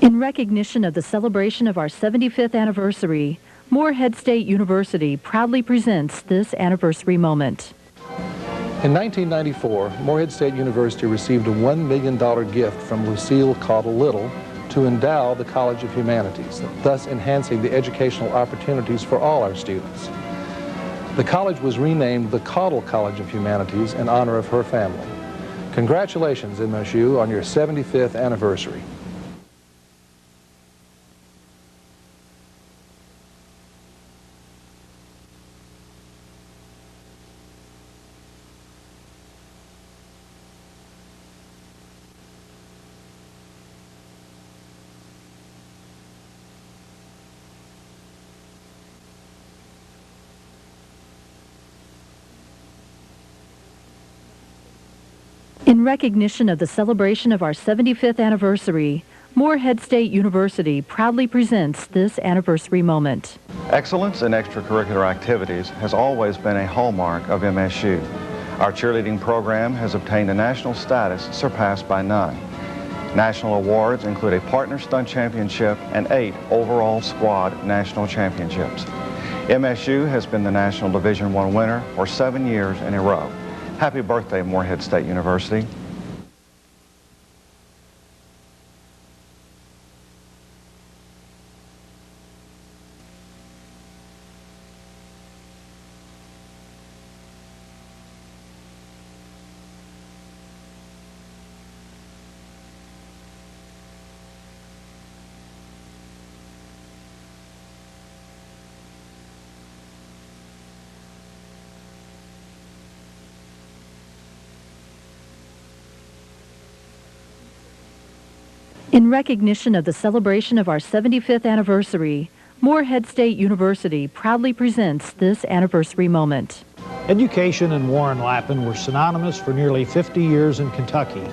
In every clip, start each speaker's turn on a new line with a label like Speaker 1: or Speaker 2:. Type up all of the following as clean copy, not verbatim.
Speaker 1: In recognition of the celebration of our 75th anniversary, Morehead State University proudly presents this anniversary moment.
Speaker 2: In 1994, Morehead State University received a $1 million gift from Lucille Caudle Little to endow the College of Humanities, thus enhancing the educational opportunities for all our students. The college was renamed the Caudle College of Humanities in honor of her family. Congratulations, MSU, on your 75th anniversary.
Speaker 1: In recognition of the celebration of our 75th anniversary, Morehead State University proudly presents this anniversary moment.
Speaker 3: Excellence in extracurricular activities has always been a hallmark of MSU. Our cheerleading program has obtained a national status surpassed by none. National awards include a partner stunt championship and 8 overall squad national championships. MSU has been the National Division I winner for 7 years in a row. Happy birthday, Morehead State University.
Speaker 1: In recognition of the celebration of our 75th anniversary, Morehead State University proudly presents this anniversary moment.
Speaker 4: Education and Warren Lappin were synonymous for nearly 50 years in Kentucky.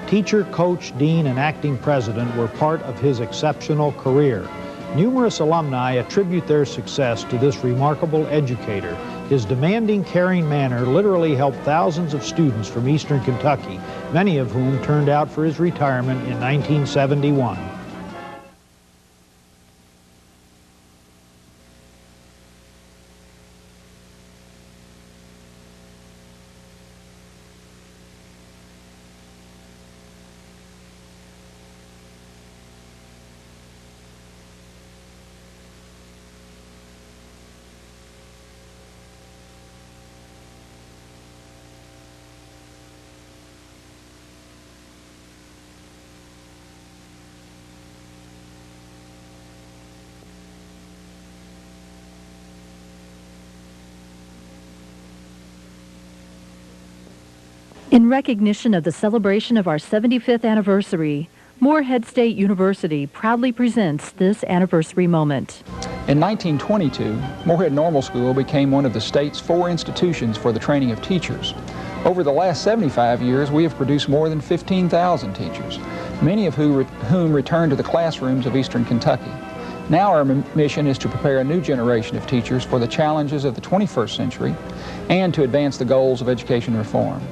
Speaker 4: Teacher, coach, dean, and acting president were part of his exceptional career. Numerous alumni attribute their success to this remarkable educator. His demanding, caring manner literally helped thousands of students from eastern Kentucky, many of whom turned out for his retirement in 1971.
Speaker 1: In recognition of the celebration of our 75th anniversary, Morehead State University proudly presents this anniversary moment.
Speaker 5: In 1922, Morehead Normal School became one of the state's 4 institutions for the training of teachers. Over the last 75 years, we have produced more than 15,000 teachers, many of whom returned to the classrooms of eastern Kentucky. Now our mission is to prepare a new generation of teachers for the challenges of the 21st century and to advance the goals of education reform.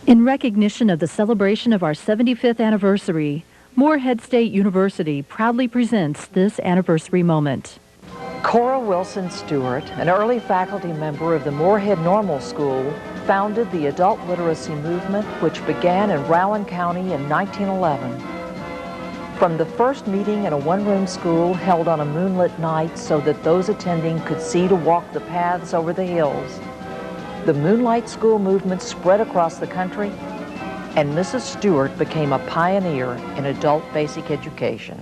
Speaker 1: In recognition of the celebration of our 75th anniversary, Morehead State University proudly presents this anniversary moment.
Speaker 6: Cora Wilson Stewart, an early faculty member of the Morehead Normal School, founded the adult literacy movement, which began in Rowan County in 1911. From the first meeting in a one-room school held on a moonlit night so that those attending could see to walk the paths over the hills, the Moonlight School movement spread across the country, and Mrs. Stewart became a pioneer in adult basic education.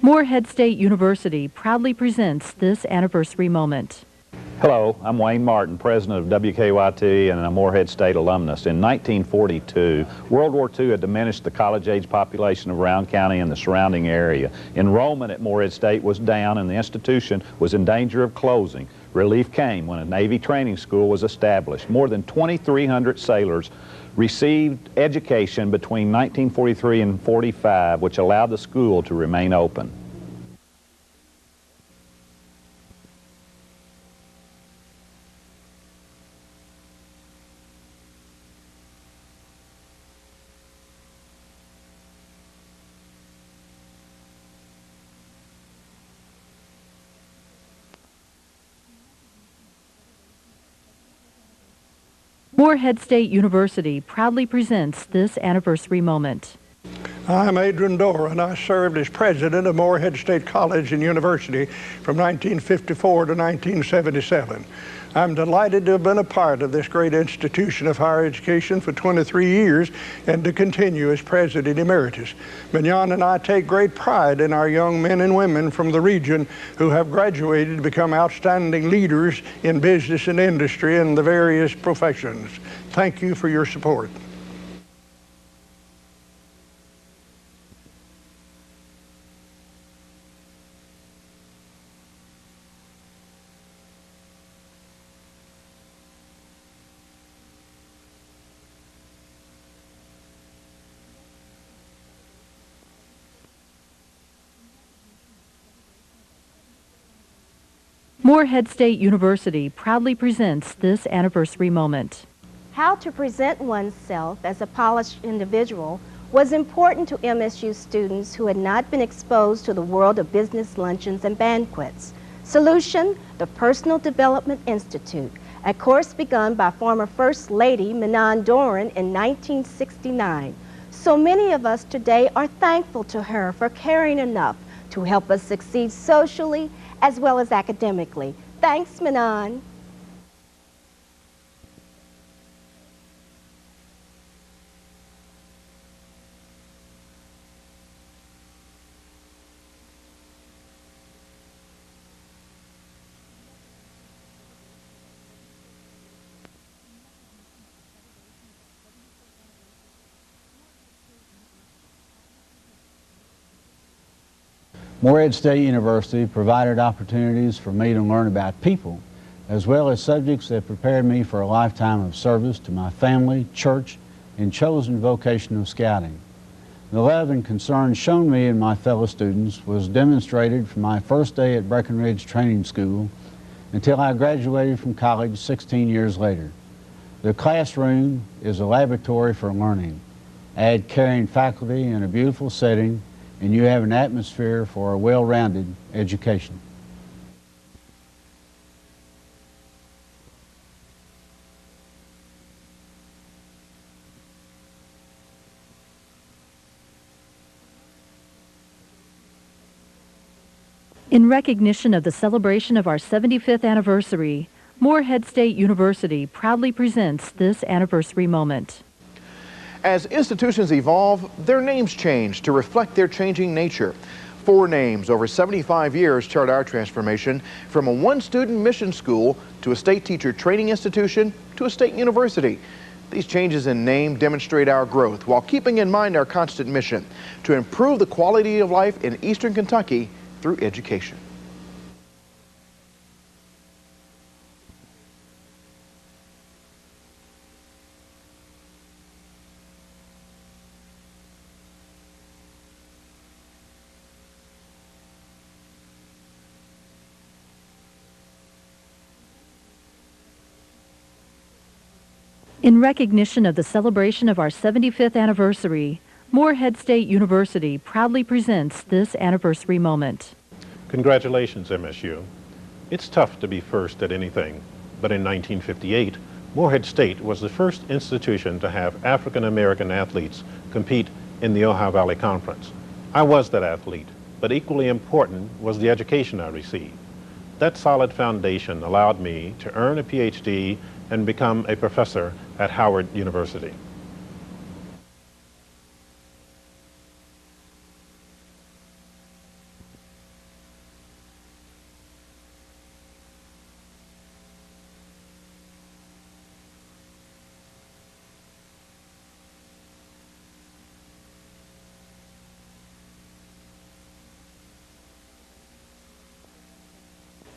Speaker 1: Morehead State University proudly presents this anniversary moment.
Speaker 7: Hello, I'm Wayne Martin, president of WKYT and a Morehead State alumnus. In 1942, World War II had diminished the college-age population of Rowan County and the surrounding area. Enrollment at Morehead State was down and the institution was in danger of closing. Relief came when a Navy training school was established. More than 2,300 sailors received education between 1943 and 45, which allowed the school to remain open.
Speaker 1: Morehead State University proudly presents this anniversary moment.
Speaker 8: I'm Adrian Dorr, and I served as president of Morehead State College and University from 1954 to 1977. I'm delighted to have been a part of this great institution of higher education for 23 years and to continue as president emeritus. Mignon and I take great pride in our young men and women from the region who have graduated to become outstanding leaders in business and industry and the various professions. Thank you for your support.
Speaker 1: Morehead State University proudly presents this anniversary moment.
Speaker 9: How to present oneself as a polished individual was important to MSU students who had not been exposed to the world of business luncheons and banquets. Solution, the Personal Development Institute, a course begun by former First Lady Mignon Doran in 1969. So many of us today are thankful to her for caring enough to help us succeed socially as well as academically. Thanks, Mignon.
Speaker 10: Morehead State University provided opportunities for me to learn about people, as well as subjects that prepared me for a lifetime of service to my family, church, and chosen vocation of scouting. The love and concern shown me and my fellow students was demonstrated from my first day at Breckenridge Training School until I graduated from college 16 years later. The classroom is a laboratory for learning. Add caring faculty in a beautiful setting, and you have an atmosphere for a well-rounded education.
Speaker 1: In recognition of the celebration of our 75th anniversary, Morehead State University proudly presents this anniversary moment.
Speaker 11: As institutions evolve, their names change to reflect their changing nature. 4 names over 75 years chart our transformation from a one-student mission school to a state teacher training institution to a state university. These changes in name demonstrate our growth while keeping in mind our constant mission to improve the quality of life in Eastern Kentucky through education.
Speaker 1: In recognition of the celebration of our 75th anniversary, Morehead State University proudly presents this anniversary moment.
Speaker 12: Congratulations, MSU. It's tough to be first at anything, but in 1958, Morehead State was the first institution to have African American athletes compete in the Ohio Valley Conference. I was that athlete, but equally important was the education I received. That solid foundation allowed me to earn a PhD and become a professor at Howard University.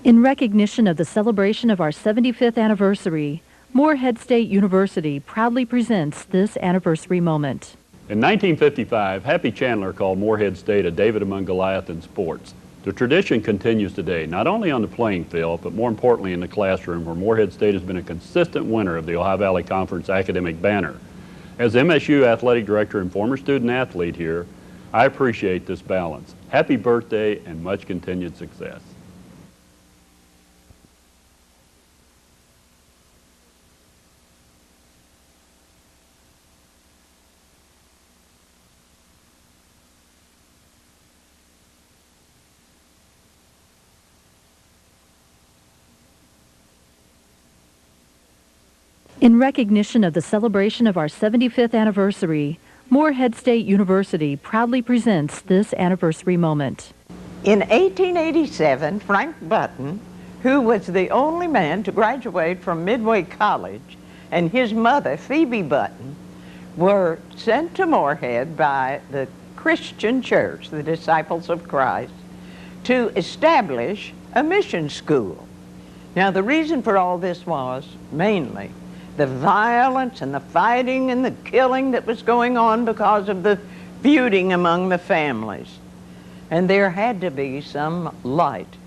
Speaker 1: In recognition of the celebration of our 75th anniversary, Morehead State University proudly presents this anniversary moment.
Speaker 13: In 1955, Happy Chandler called Morehead State a David among Goliath in sports. The tradition continues today, not only on the playing field, but more importantly in the classroom, where Morehead State has been a consistent winner of the Ohio Valley Conference academic banner. As MSU athletic director and former student athlete here, I appreciate this balance. Happy birthday and much continued success.
Speaker 1: In recognition of the celebration of our 75th anniversary, Morehead State University proudly presents this anniversary moment.
Speaker 14: In 1887, Frank Button, who was the only man to graduate from Midway College, and his mother, Phoebe Button, were sent to Morehead by the Christian Church, the Disciples of Christ, to establish a mission school. Now, the reason for all this was mainly the violence and the fighting and the killing that was going on because of the feuding among the families. And there had to be some light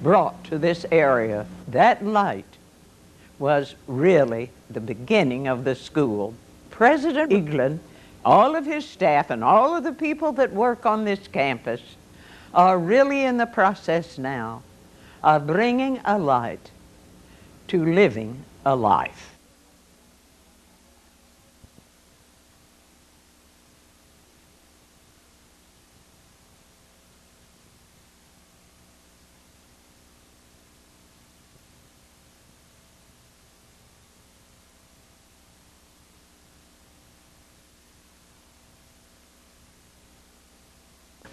Speaker 14: brought to this area. That light was really the beginning of the school. President Eaglin, all of his staff, and all of the people that work on this campus are really in the process now of bringing a light to living a life.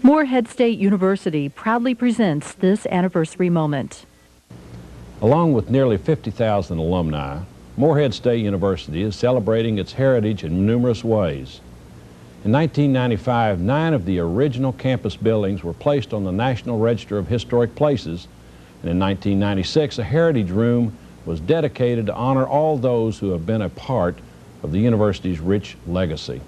Speaker 1: Morehead State University proudly presents this anniversary moment.
Speaker 15: Along with nearly 50,000 alumni, Morehead State University is celebrating its heritage in numerous ways. In 1995, 9 of the original campus buildings were placed on the National Register of Historic Places, and in 1996, a heritage room was dedicated to honor all those who have been a part of the university's rich legacy.